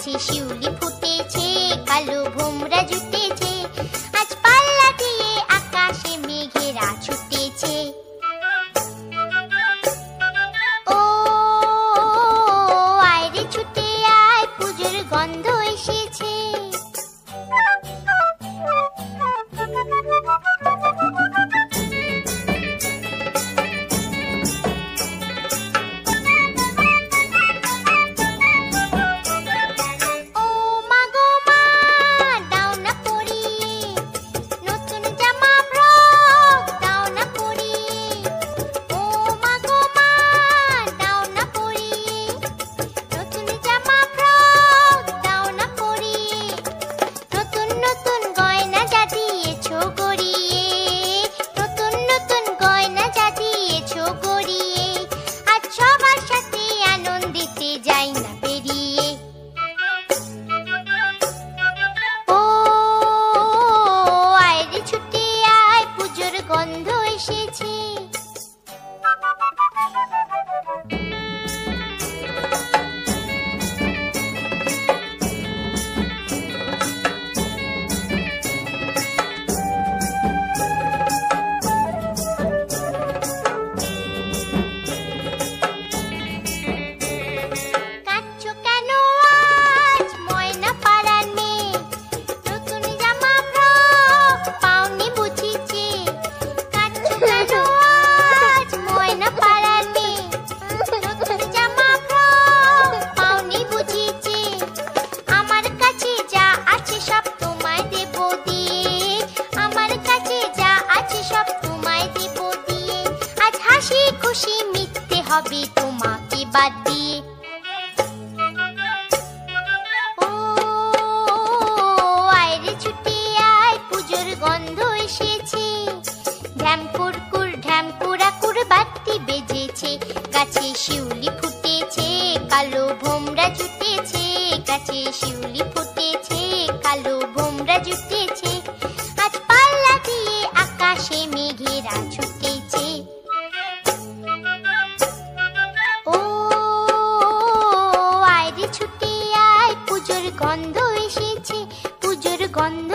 গাছে শিউলি ফুটেছে, কালো ভোমরা জুটেছে, আজ পাল্লা দিয়ে আকাশে মেঘেরা ছুটেছে। ও আয় রে ছুটে আয়, পুজোর গন্ধ এসেছে। গন্ধ এসেছে। হবে তোমাকে বাদ দিয়ে। ও আয় রে ছুটে আয়, পুজোর গন্ধ এসেছে। ঢ্যাম কুরকুর ঢ্যাম কুড়াকুর বাতি বেজেছে, গাছে শিউলি ফুটেছে, কালো ভোমরা জুটেছে, গাছে শিউলি ফুটেছে, কালো ভোমরা জুটেছে, আজ পাল্লা দিয়ে আকাশে মেঘেরা ছুটেছে। ছুটে আয়, পুজোর গন্ধ এসেছে, পুজোর গন্ধ